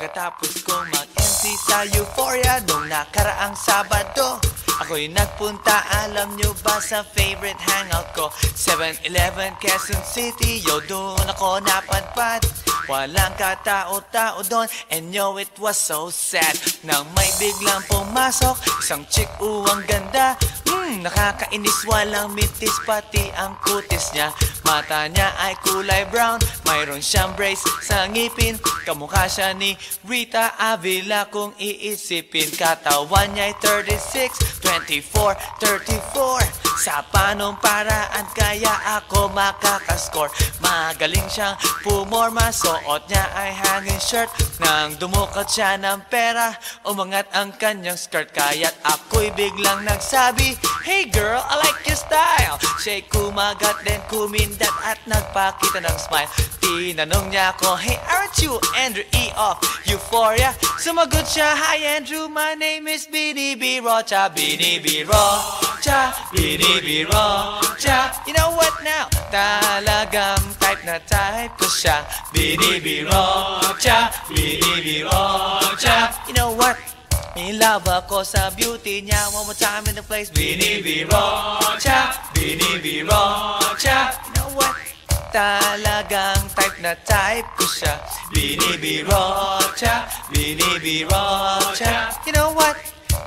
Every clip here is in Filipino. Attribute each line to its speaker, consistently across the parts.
Speaker 1: pagkatapos kong mag-MC sa Euphoria nung nakaraang Sabado. Ako'y nagpunta, alam nyo ba, sa favorite hangout ko, 7-Eleven, Quezon City. Yo, doon ako napadpad, walang katao-tao doon. And yo, it was so sad nang may biglang pumasok isang chick, ang ganda. Nakakainis, walang mitis, pati ang kutis niya. Mata niya ay kulay brown, mayroon siyang brace sa ngipin. Kamukha siya ni Rita Avila kung iisipin. Katawan niya ay 36, 24, 34. Sa panong paraan kaya ako makakascore. Magaling siyang pumorma, suot niya ay hanging shirt. Nang dumukot siya ng pera, umangat ang kanyang skirt. Kaya't ako'y biglang nagsabi, "Hey girl, I like your style." Siya'y kumagat, then kumindat at nagpakita ng smile. Tinanong niya ako, "Hey, aren't you Andrew E. of Euphoria?" Sumagot siya, "Hi Andrew, my name is Bini B. Rocha." Bini B. Rocha, Bini B. Rocha. You know what now? Talagang type na type ko siya. Bini B. Rocha, Bini B. Rocha. You know what? In love ako sa beauty niya. One more time in the place. Bini B. Rocha, Bini B. Rocha. You know what? Talagang type na type ko siya. Bini B. Rocha, Bini B. Rocha. You know what?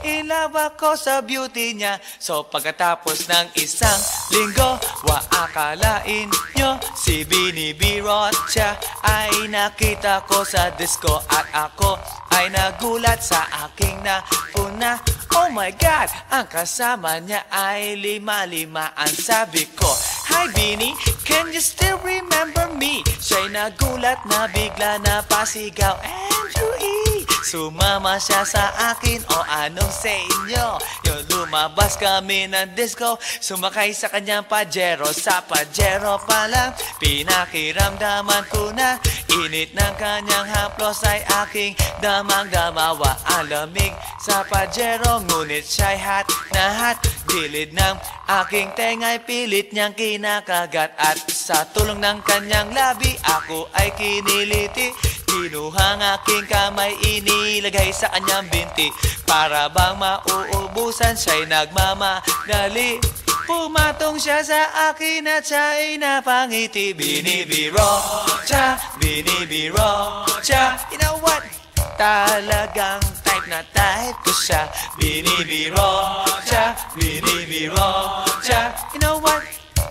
Speaker 1: In love ako sa beauty niya. So pagkatapos ng isang linggo, akalain nyo si Bini B. Rocha ay nakita ko sa disco. At ako ay nagulat sa aking napuna. Oh my God, ang kasama niya ay lima-lima. Ang sabi ko, "Hi Bini, can you still remember me?" Siya'y nagulat na bigla na pasigaw, "Andrew E." Sumama siya sa akin, o anong sa inyo? Yung lumabas kami ng disco, sumakay sa kanyang Pajero. Sa Pajero pa lang, pinakiramdaman ko na init ng kanyang haplos ay aking damang-damawa. Ang lamig sa Pajero, ngunit siya'y hot na hot. Gilid ng aking tenga'y pilit niyang kinakagat. At sa tulong ng kanyang labi, ako ay kiniliti. Kinuha ang aking kamay, inilagay sa kanyang binti. Para bang mauubusan, siya'y nagmamadali. Pumatong siya sa akin at siya'y napangiti. Bini B. Rocha, Bini B. Rocha. You know what? Talagang type na type ko siya. Bini B. Rocha, Bini B. Rocha. You know what?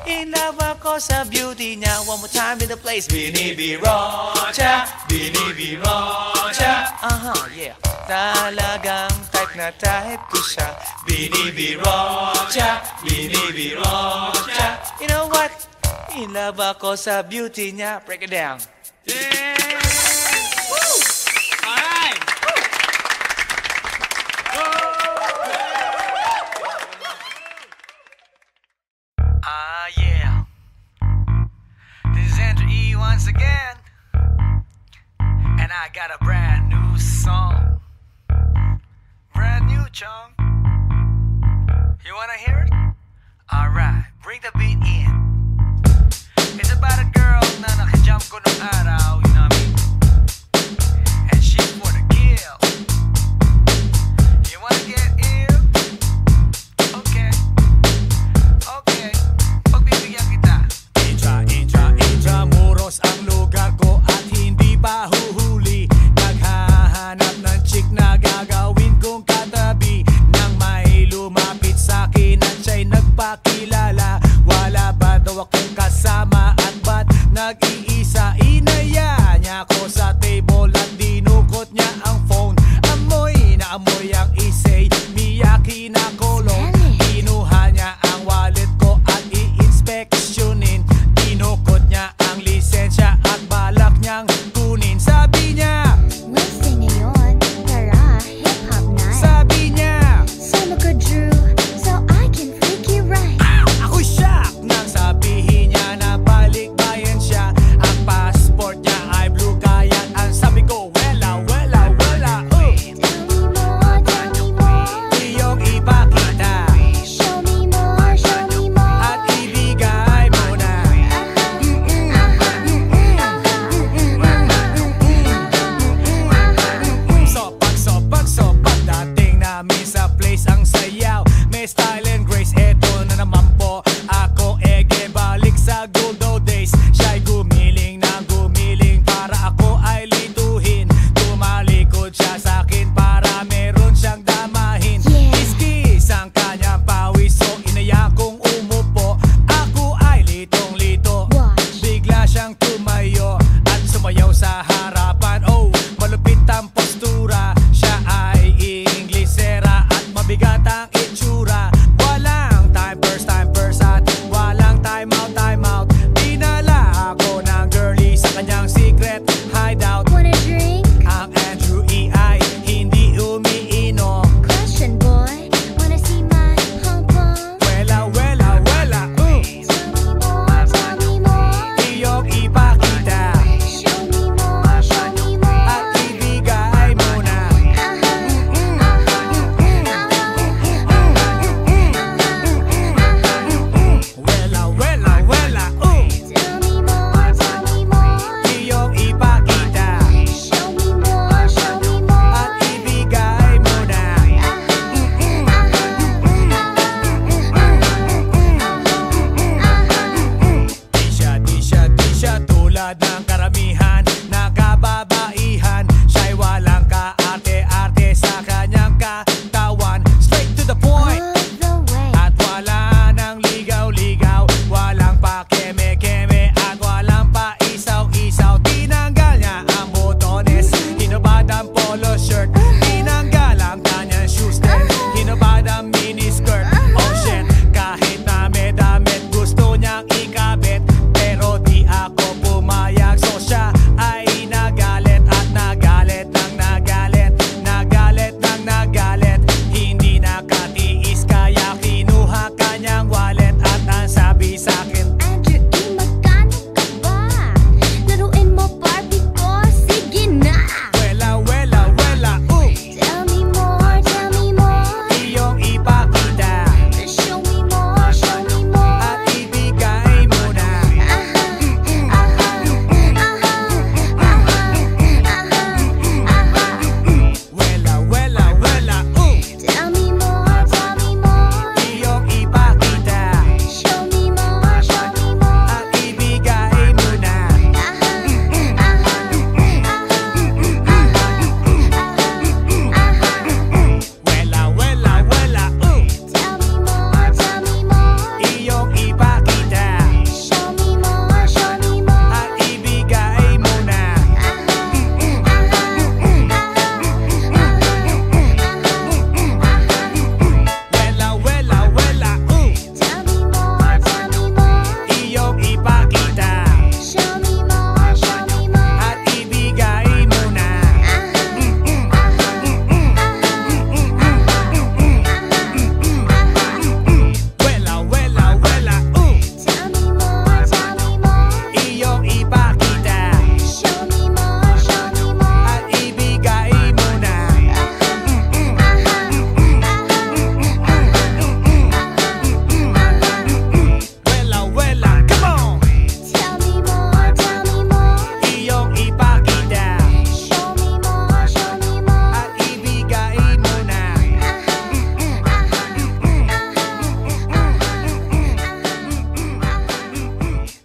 Speaker 1: In love ako sa beauty niya. One more time in the place. Bini B. Rocha, Bini B. Rocha. Yeah. Talagang type na type ko siya. Bini B. Rocha, Bini B. Rocha. You know what? In love ako sa beauty niya. Break it down.
Speaker 2: Yeah! Woo! All right!
Speaker 1: Yeah. This is Andrew E. once again. And I got a brand new song. Brand new, chong. You wanna hear it? Alright, bring the beat in. It's about a girl na nakajump ko nung araw, you know what I mean? And she's for the kill. You wanna get ill? Okay. Okay. Pagbibigyan kita.
Speaker 3: Intramuros ang lugar ko at hindi pa huhuli. Naghahanap ng chick na gagawin kong katabi. Nang may lumapit sa'kin at siya'y nagpakilala. Wala ba daw akong kasama at ba't nag-iisa inaya? polo shirt. Tinanggal ang kanyang shoes, then hinubad ang miniskirt. Oh shit, kahit na may damit gusto niyang ikabit, pero di ako pumayag. So siya ay nagalit at nagalit ng nagalit, nagalit ng nagalit. Hindi nakatiis kaya kinuha kanyang wallet at ang sabi sa'kin,
Speaker 4: Andrew, magkano ka ba? Laruin mo Barbie ko, sige na.
Speaker 3: wela, wela, wela,
Speaker 4: Tell me more, tell me more.
Speaker 3: iyong ipakita
Speaker 4: Show me more, show me more.
Speaker 3: at ibigay mo na. Wela, wela, wela,
Speaker 4: Tell me more, tell me more.
Speaker 3: iyong ipakita
Speaker 4: Show me more, show me more.
Speaker 3: at ibigay mo na. Wela, wela, wela,
Speaker 4: Tell me more, tell me more.
Speaker 3: iyong ipakita
Speaker 4: Show me more, show me more.
Speaker 3: at ibigay mo na. Wela, wela, wela,
Speaker 4: Tell me more, tell me more.
Speaker 3: iyong ipakita
Speaker 4: Show me more, show me more.
Speaker 3: at ibigay mo na. Wela, wela, wela,
Speaker 4: Tell me more, tell me more.
Speaker 3: iyong ipakita
Speaker 4: Show me more, show me more.
Speaker 3: at ibigay mo na. Wela, wela, come on!
Speaker 4: Tell me more, tell me more.
Speaker 3: Iyong ipakita
Speaker 4: Show me more, show me more.
Speaker 3: at ibigay mo na.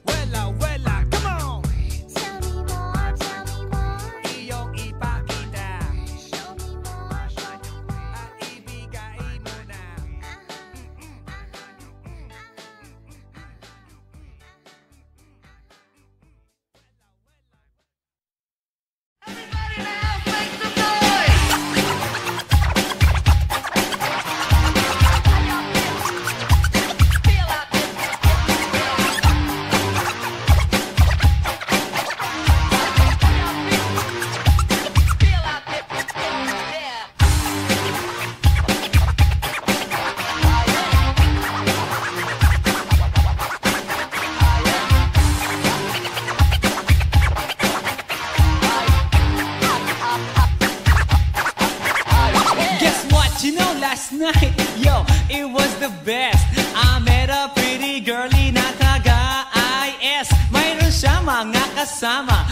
Speaker 3: Wela, wela, come on!
Speaker 4: Tell me more, tell me more.
Speaker 3: Iyong ipakita
Speaker 4: Show me more, show me more.
Speaker 3: at ibigay mo na.
Speaker 1: Guess what? You know, last night, yo, it was the best. I met a pretty girlie na taga-IS. Mayroon siya mga kasama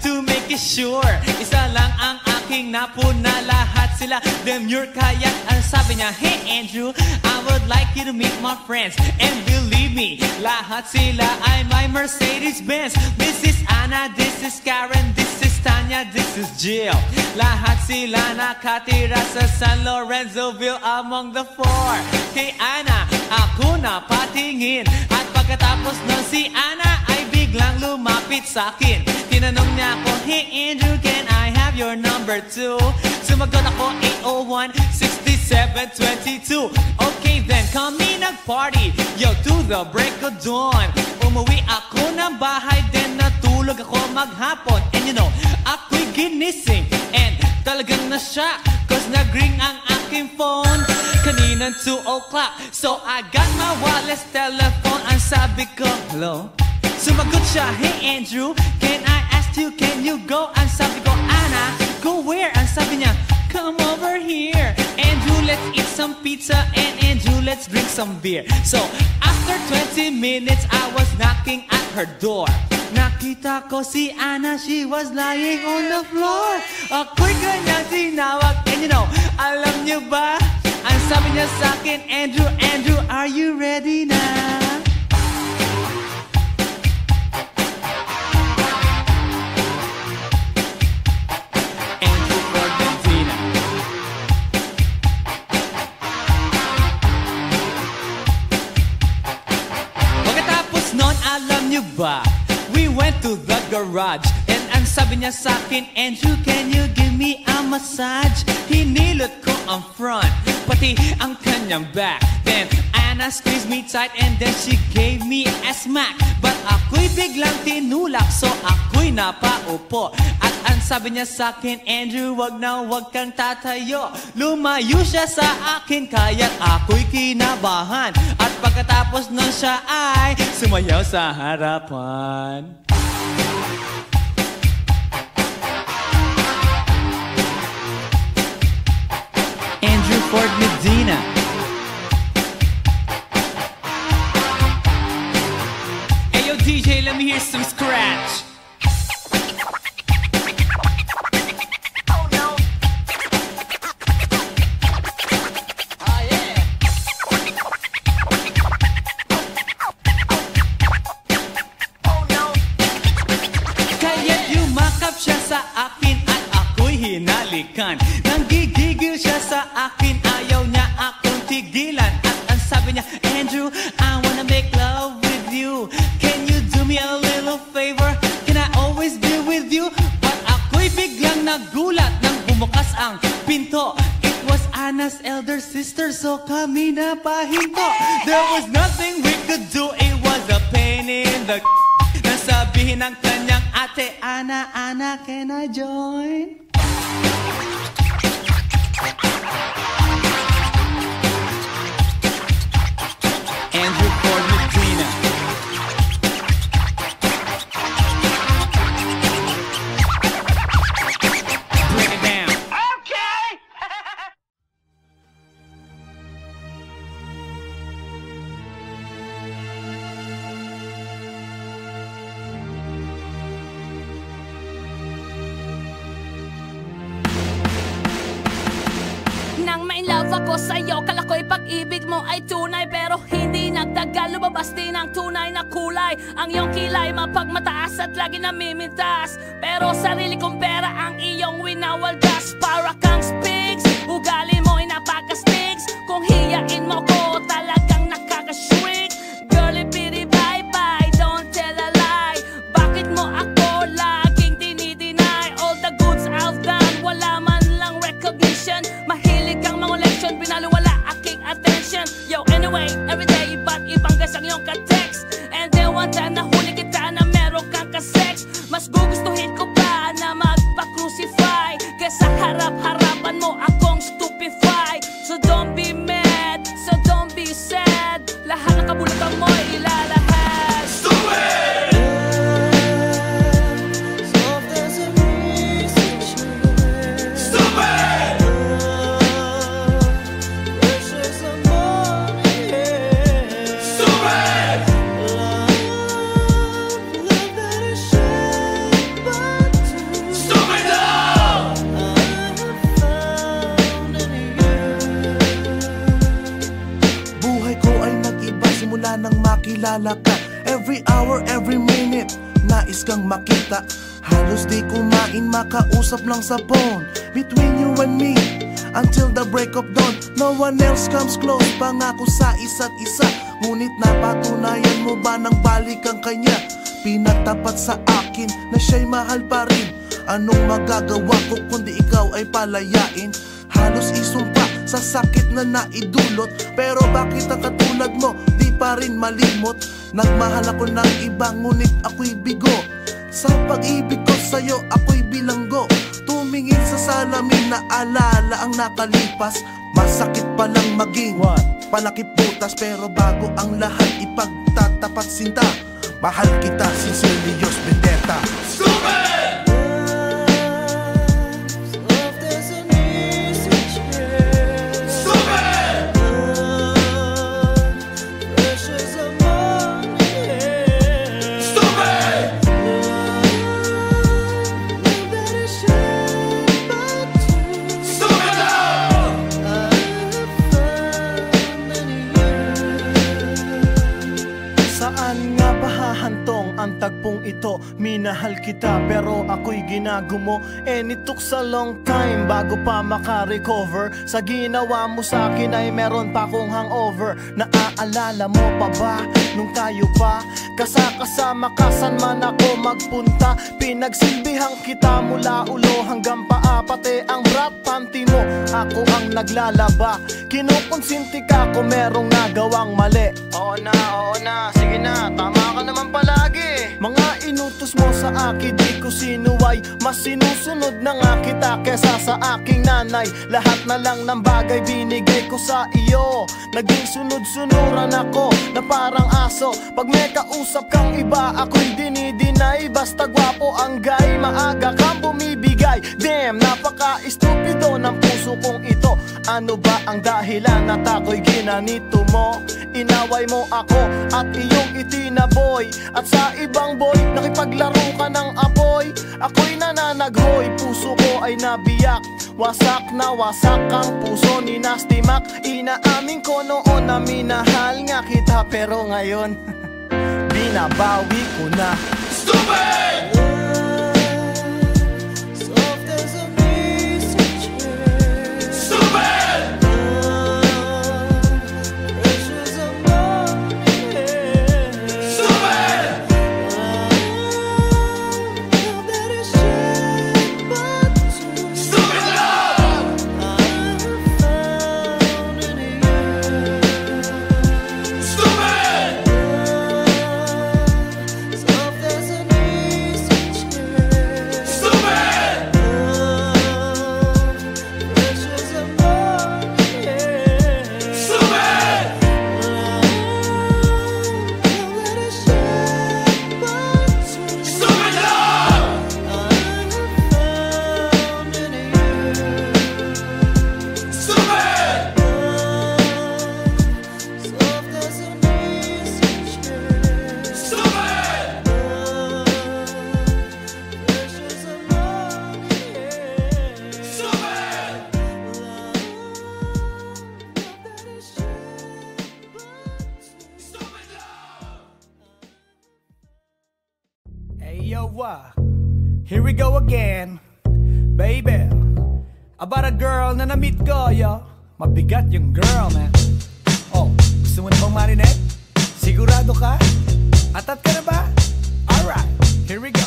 Speaker 1: to make it sure. Isa lang ang aking napuna, lahat sila demure. Kaya ang sabi niya, hey Andrew, I would like you to meet my friends. And believe me, lahat sila ay my Mercedes-Benz. This is Anna, this is Karen, this is Tanya, this is Jill. Lahat sila nakatira sa San Lorenzoville among the four. Kay Anna, ako na patingin. At pagkatapos ng si Anna ay biglang lumapit sa akin. Tinanong niya ako, hey Andrew, can I have your number too? Sumagot ako, 801-6722. Okay then, kami nag-party, yo, to the break of dawn. Umuwi ako ng bahay, then natulog ako maghapon. And you know, ako'y ginising, and talagang na-shock, cause nag-ring ang aking phone kaninang 2 o'clock. So I got my wireless telephone, ang sabi ko, hello? Sumagot siya, hey Andrew, can I ask you, can you go? Ang sabi ko, Anna, go where? Ang sabi niya, come over here. Andrew, let's eat some pizza, and Andrew, let's drink some beer. So after 20 minutes, I was knocking at her door. Nakita ko si Anna, she was lying on the floor. Ako'y kanyang tinawag, and you know, alam niyo ba? Ang sabi niya sa akin, Andrew, Andrew, are you ready na? Andrew Fordentina. Pagkatapos nun, alam niyo ba? We went to the garage, and ang sabi niya sa'kin, Andrew, can you give me a massage? Hinilot ko ang front, pati ang kanyang back. Then Anna squeezed me tight and then she gave me a smack. But ako'y biglang tinulak, so ako'y napaupo. At ang sabi niya sa'kin, Andrew, wag kang tatayo. Lumayo siya sa akin, kaya't ako'y kinabahan. At pagkatapos nun siya ay sumayaw sa harapan. Andrew Ford Medina. Hey yo DJ, let me hear some scratch. Oh no. Oh yeah. Oh no. Kaya't yumakap siya sa akin at ako'y hinalikan. Nanggigigil siya sa akin, ayaw niya akong tigilan. At ang sabi niya, Andrew, I wanna make love with you. Can you do me a little favor? Can I always be with you? But ako'y biglang nagulat nang bumukas ang pinto. It was Anna's elder sister, so kami na pahinto. There was nothing we could do, it was a pain in the nasabihin ng kanyang ate, Anna, can I join? Andrew Ford Medina. Bring it down. Okay.
Speaker 5: Nang ma-inlove ako sa'yo, kala ko'y pag-ibig mo ay tunay. Pero hindi nagtagal, lumabas din ang tunay na kulay. Ang iyong kilay mapagmataas at lagi namimintas. Pero sarili kong pera ang iyong winawaldas. Para kang spigs, ugali mo'y napaka-stigs. Kung hiyain mo ko, talagang nakaka-shrink. Girlie pity bye-bye, don't tell a lie. Bakit mo ako laging dinideny? All the goods I've done, wala man lang recognition. Mahilig kang mangoleksyon, binaliwala aking attention. Yo, anyway, everyday, iba't ibang gas ang iyong ka-text. And then one time, nahuli kita na meron kang ka-sex. Mas gugustuhin ko pa na magpa-crucify kesa harap-harapan mo akong stupefy. So don't be mad, so don't be sad. Lahat ng kabulutan mo ilalahad.
Speaker 1: Stupid!
Speaker 6: Nang makilala ka, every hour, every minute, nais kang makita. Halos di kumain, makausap lang sa phone. Between you and me, until the break of dawn. No one else comes close, pangako sa isa't isa. Ngunit napatunayan mo ba nang balik ang kanya? Pinagtapat sa akin na siya'y mahal pa rin. Anong magagawa ko kundi ikaw ay palayain? Halos isumpa sa sakit na naidulot. Pero bakit ang katulad mo di pa rin malimot? Nagmahal ako ng iba ngunit ako'y bigo. Sa pag-ibig ko sa'yo ako'y bilanggo. Tumingin sa salamin na alala ang nakalipas. Masakit palang maging palakip butas. Pero bago ang lahat ipagtatapat sinta. Mahal kita, sincerely yours, Vendetta. Stupid!
Speaker 3: minahal kita pero ako'y ginagumo. And it took a long time bago pa maka-recover. Sa ginawa mo sa akin ay meron pa akong hangover. Naaalala mo pa ba nung tayo pa kasama ka saan man ako magpunta? Pinagsilbihan kita mula ulo hanggang paa, pati ang brat panty mo ako ang naglalaba. Kinukonsinti ka kung merong nagawang mali. Oo na, sige na, tama ka naman palagi. Mga inutos mo sa akin di ko sinuway, mas sinusunod na nga kita kesa sa aking nanay. Lahat na lang ng bagay binigay ko sa iyo, naging sunod-sunuran ako na parang aso. Pag may kausap kang iba ako'y dinidinay, basta gwapo ang guy, maaga kang bumibigay. Damn, napaka-estupido ng puso kong ito. Ano ba ang dahilan at ako'y ginanito mo? Inaway mo ako at iyong itinaboy, at sa ibang boy nakipaglaro ka ng apoy. Ako'y nananaghoy, puso ko ay nabiyak. Wasak na wasak ang puso ni Nasty Mac. Inaamin ko noon na minahal nga kita, pero ngayon binabawi ko na. Stupid! Here we go again, baby. About a girl na na-meet ko, yo. Mabigat yung girl, man. Oh, gusto mo na bang marinig? Sigurado ka? Atat ka na ba? Alright, here we go.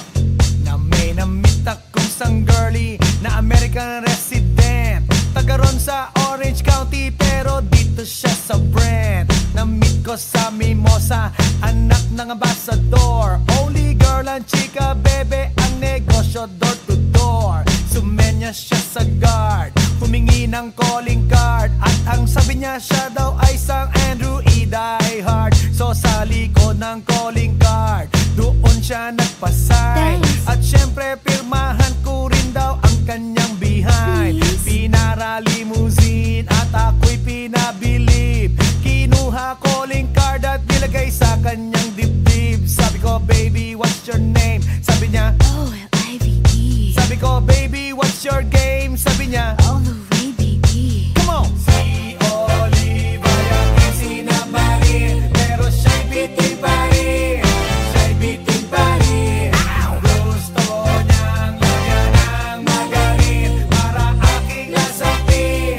Speaker 3: Na may na-meet akong isang girlie na American resident, taga ron sa Orange County, pero dito siya sa Brent. Na-meet ko sa Mimosa, anak ng ambassador. Only girl and chika, bebe, ang negosyo door to door. Sumenya siya sa guard, humingi ng calling card, at ang sabi niya siya daw ay isang Andrew E. Die Hard. So sa likod ng calling card, doon siya nagpasay. At syempre pirmahan ko rin daw ang kanyang behind. Pinara limousine at ako'y pinabilib. Kinuha calling card at nilagay sa kanyang dibdib. Sabi ko, baby, what's your name? Sabi niya, O-L-I-V-E. Sabi ko, baby, what's your game? Sabi niya, all the way, baby. Come on! Si Olive ay aking sinamarin, pero siya'y bitin pa rin. Siya'y bitin pa rin. Gusto niyang lagyan ng magarin para aking lasapin,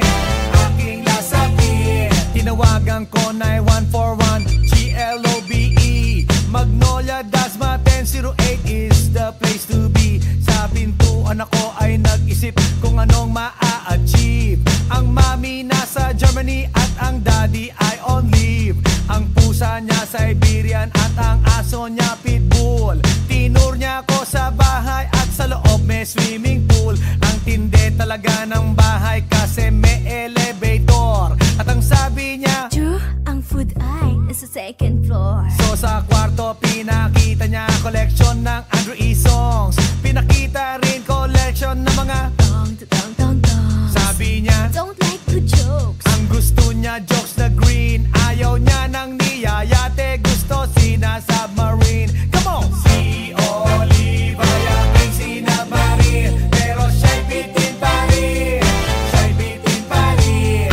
Speaker 3: aking lasapin. Tinawagan ko 9141 GLOBE Magnolia Dasma 1008 is the place to be. Sa pintuan ako ay nag-isip kung anong maa-achieve. Ang mami nasa Germany at ang daddy ay on leave. Ang pusa niya Siberian at ang aso niya pitbull. Tinur niya ako sa bahay at sa loob may swimming pool. Ang tindi talaga ng bahay kasi may elevator. At ang sabi niya,
Speaker 4: True, ang food ay nasa second floor.
Speaker 3: so sa kwarto pinakita niya collection ng Andrew E. songs. Pinakita rin collection ng mga
Speaker 4: Dong, dong, dong, dong.
Speaker 3: sabi niya,
Speaker 4: Don't like good jokes.
Speaker 3: ang gusto niya jokes na green. Ayaw niya ng niyayate, gusto sina-submarine. Come on! Si Olive ay aking sinamarin, pero siya'y bitin pa rin. Siya'y bitin pa rin.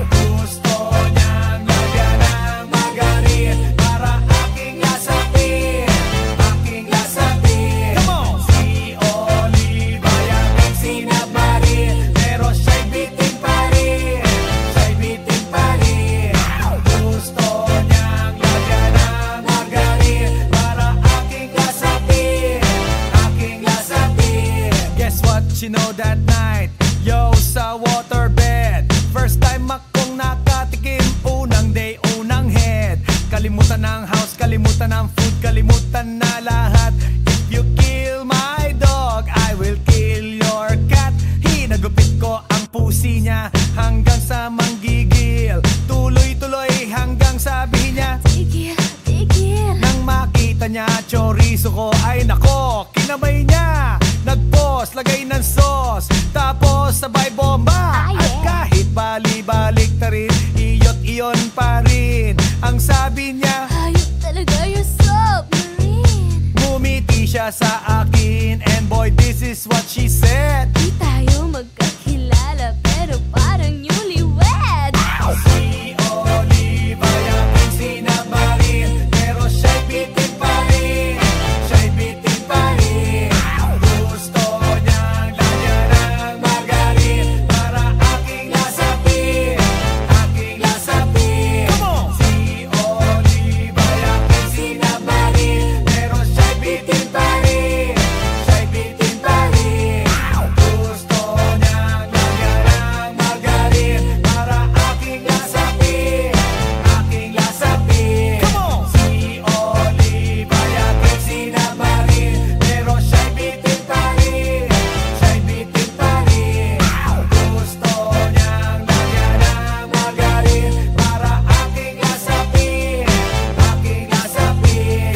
Speaker 3: Gusto niyang lagyan ng magarin para aking lasapin, aking lasapin. Come on! Kalimutan ang food, kalimutan na lahat. If you kill my dog, I will kill your cat. Hinagupit ko ang pusi niya hanggang sa manggigil. Tuloy-tuloy hanggang sabihin niya,
Speaker 4: Tigil, tigil.
Speaker 3: nang makita niya chorizo ko, ay nako, kinamay niya. Nagpos, lagay ng sauce, tapos sabay bomba.
Speaker 4: Ah, yeah.
Speaker 3: At kahit bali-balik ta rin, iyot iyon pa rin. Ang sabi niya,
Speaker 4: Hayop talaga yung submarine.
Speaker 3: ngumiti siya sa akin, and boy, this is what she said.
Speaker 4: Di tayo magkakilala pero parang newlywed.
Speaker 3: Si Oliva yung sinamarin, pero siya'y bitin pa rin. Siya'y bitin pa rin. Gusto niyang lagyan ng margarin para aking lasapin, aking lasapin. Si Oliva yung sinamarin, pero siya'y bitin pa rin. Siya'y bitin pa rin. Gusto niyang lagyan ng margarin para aking lasapin, aking lasapin. Si Oliva yung sinamarin, pero siya'y bitin pa rin. Siya'y bitin pa rin. Gusto niyang lagyan ng margarin para aking lasapin, aking lasapin.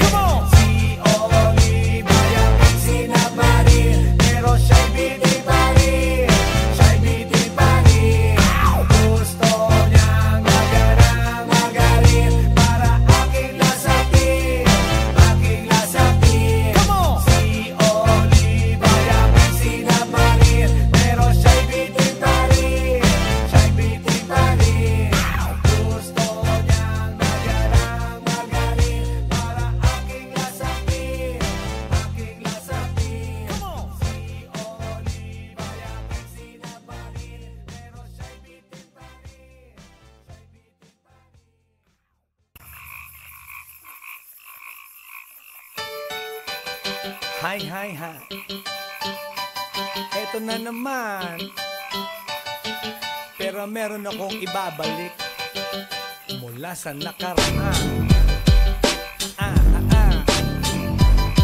Speaker 3: Si Oliva yung sinamarin, pero siya'y bitin pa rin. Siya'y bitin pa rin. Gusto niyang lagyan ng margarin para aking lasapin, aking lasapin. Si Oliva yung sinamarin, pero siya'y bitin pa rin. Siya'y bitin pa rin. Gusto niyang lagyan ng margarin para aking lasapin, aking lasapin. Si Oliva yung sinamarin, pero siya'y bitin pa rin. Hi, hi, hi. Eto na naman. Pero meron akong ibabalik mula sa nakaraan.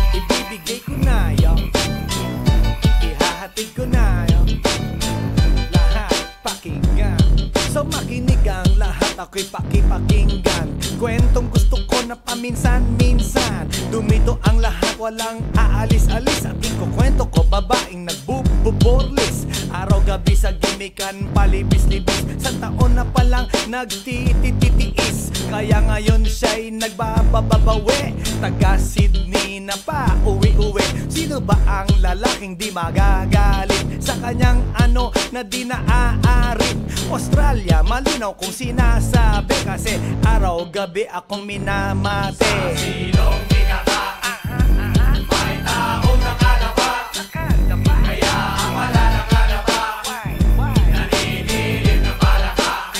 Speaker 3: Ibibigay ko na yun. Ihahatid ko na yun. Lahat pakinggan. So makinig ang lahat, ako'y pakipakinggan. Kwentong gusto ko na paminsan-minsan. Dumito ang lahat, walang aalis-alis. At ikukwento ko, babaeng nagbububorlis. Araw-gabi sa gimikan, palibis-libis. Sa taon na palang nagtititiis. Kaya ngayon siya'y nagbababawi. Taga Sydney na pa, uwi-uwi. Sino ba ang lalaking di magagalit sa kanyang ano na di naaarit? Australia, malinaw kung sinasabi, kasi araw-gabi akong minamate. Sa silong di kaka, may taong nakalapa. Kaya ang wala nakalapa, naninilig na palaka.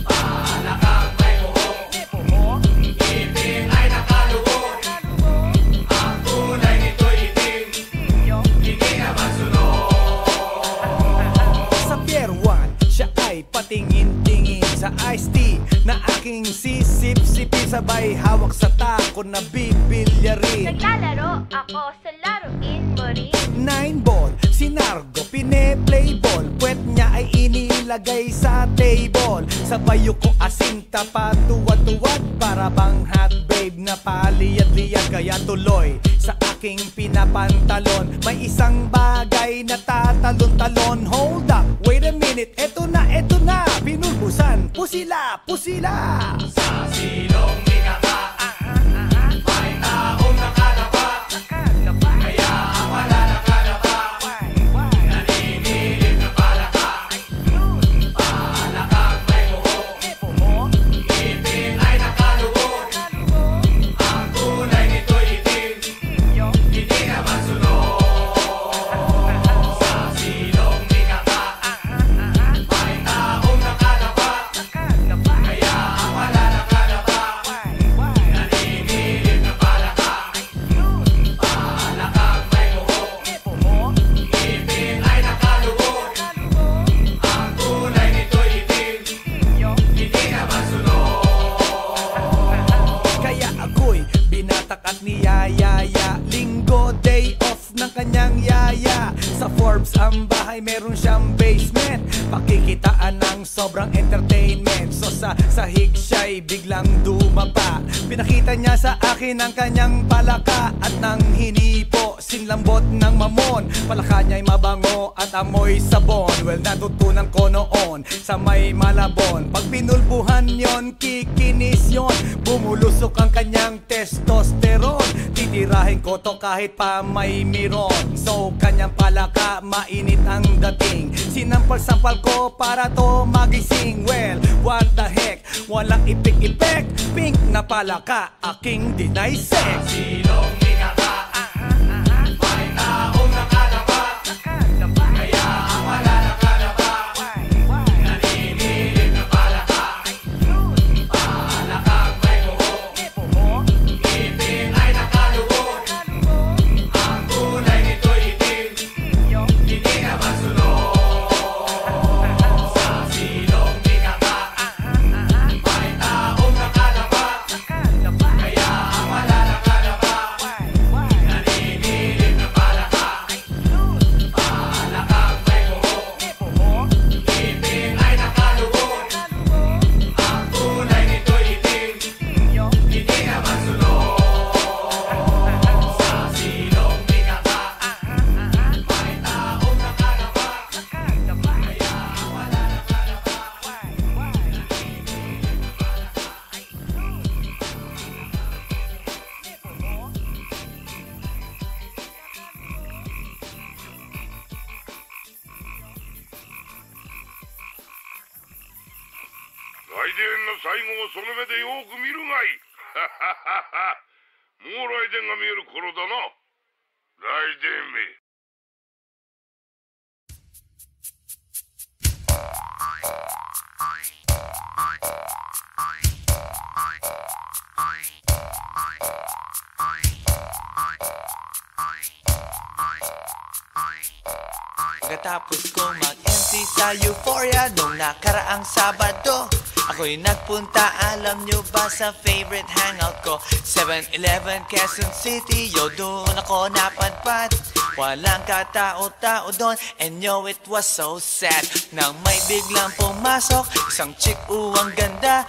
Speaker 3: Palakang may buhok, ngipin ay nakalugog. Ang kulay nito'y itim, hindi naman sunog. Sa Pier 1, siya ay patingin-tingin sa iced tea na aking sisip-sipin. Sabay hawak sa tako na bibilyarin.
Speaker 4: Naglalaro ako sa laruin mo rin.
Speaker 3: 9-ball, si Nargo pine-playball. Puwet niya ay inilagay sa table. Sabay ko asinta pa tuwad-tuwad. Para bang hot babe na paliyad-liyad. Kaya tuloy sa aking pinapantalon may isang bagay na tatalon-talon. Hold up, wait a minute, eto na, pinulbusan, pusila, pusila. Sa silong di kaka, may taong nakalapa. Kaya ang wala nakalapa, naninilig na palaka. Palakang may buhok, ngipin ay nakalugog. Ang kulay nito'y itim, hindi naman sunog. Sa silong di kaka, may taong nakalapa. Kaya ang Forbes ang bahay, meron siyang basement. Pakikitaan ng sobrang entertainment. So sa sahig siya'y biglang dumapa. Pinakita niya sa akin ang kanyang palaka at nang hinipo, sinlambot ng mamon. Palaka niya'y mabango at amoy sabon. Well, natutunan ko noon sa may Malabon. Pag pinulbuhan yon, kikinis yon. Bumulusok ang kanyang testosterone. Titirahin ko to kahit pa may miron. So kanyang palaka, mainit ang dating. Sinampal-sampal ko para to magising. Well, what the heck, walang ipik-ipek. Pink na palaka, aking deny sex. Silong minaka, may taong nakadapa. Kaya ang wala nakadapa, naninilig na palaka. Palakang may buho, ngipin ay nakalubog. Ang kulay nito'y itim, hindi na masunod. Sa silong minaka, may taong nakadapa. Kaya ang wala nakadapa, naninilig na palaka. Palakang may buho, ngipin ay nakalubog. Ang kulay nito'y itim, hindi na masunod. Sa silong minaka, may taong nakadapa. Kaya ang wala nakadapa,
Speaker 7: 来電の最後をその目でよく見るがいい。もう来電が見える頃だな。来電め。
Speaker 1: Pagkatapos kong mag-MC sa Euphoria nung nakaraang Sabado, ako'y nagpunta, alam nyo ba, sa favorite hangout ko, 7-Eleven, Quezon City. Yo, doon ako napadpad, walang katao-tao doon. And yo, it was so sad nang may biglang pumasok isang chick, ang ganda.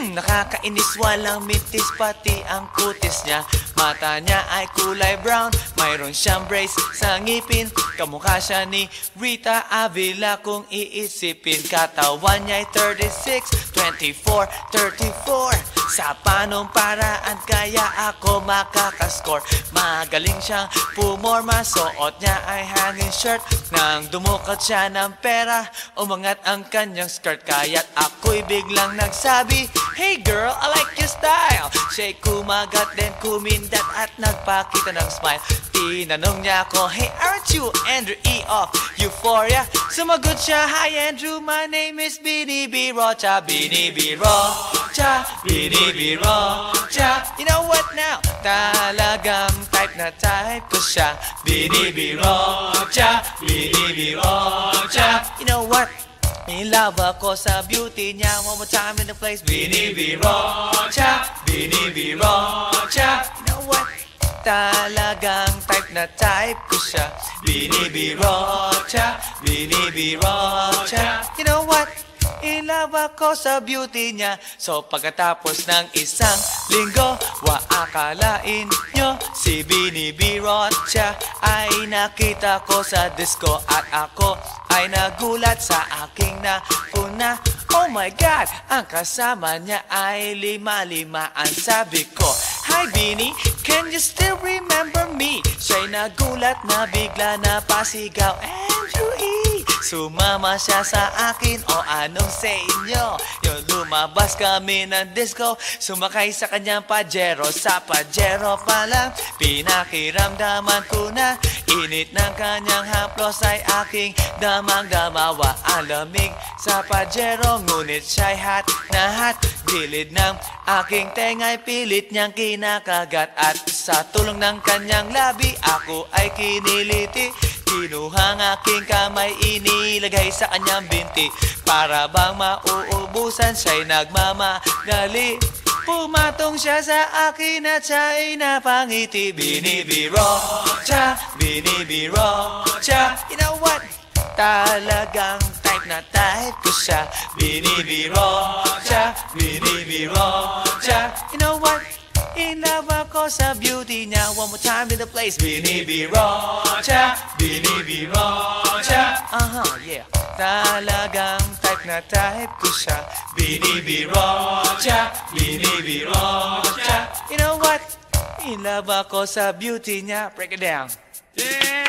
Speaker 1: Nakakainis, walang mintis, pati ang kutis niya. Mata niya ay kulay brown, mayroon siyang brace sa ngipin. Kamukha siya ni Rita Avila kung iisipin. Katawan niya'y 36, 24, 34. Sa panong paraan kaya ako makakaskor. Magaling siyang pumorma, suot niya ay hanging shirt. Nang dumukat siya ng pera, umangat ang kanyang skirt. Kaya't ako'y biglang nagsabi, "Hey girl, I like your style." Siya'y kumagat din kumindat at nagpakita ng smile. Tinanong niya ako, "Hey, aren't you Andrew E. of Euphoria?" Sumagot siya, "Hi Andrew, my name is Bini B. Rocha." Bini B. Rocha, Bini B. Rocha. You know what now? Talagang type na type ko siya. Bini B. Rocha, Bini B. Rocha. You know what? In love ako sa beauty niya. One more time in the place. Bini B. Rocha, Bini B. Rocha. You know what? Talagang type na type ko siya. Bini B. Rocha, Bini B. Rocha. You know what? In love ako sa beauty niya. So pagkatapos ng isang linggo, akalain nyo si Bini B. Rocha ay nakita ko sa disco. At ako ay nagulat sa aking napuna. Oh my God, ang kasama niya ay lima-limaan. Sabi ko, "Hi Bini, can you still remember me?" Siya'y nagulat na bigla na pasigaw, "Andrew E." Sumama siya sa akin, o anong sa inyo? Yung lumabas kami ng disco, sumakay sa kanyang Pajero. Sa Pajero pa lang, pinakiramdaman ko na init ng kanyang haplos ay aking damang-damawa. Ang lamig sa Pajero, ngunit siya'y hot na hot. Gilid ng aking tenga'y pilit niyang kinakagat. At sa tulong ng kanyang labi, ako ay kiniliti. Kinuha ang aking kamay, inilagay sa kanyang binti. Para bang mauubusan, siya'y nagmamagali. Pumatong siya sa akin at siya'y napangiti. Bini B. Rocha, Bini B. Rocha. You know what? Talagang type na type ko siya. Binibiro siya, binibiro siya. You know what? In love ako sa beauty niya. One more time in the place. Binibiro siya, binibiro siya. Yeah. Talagang type na type ko siya. Binibiro siya, binibiro siya. You know what? In love ako sa beauty niya. Break it down.
Speaker 2: Yeah.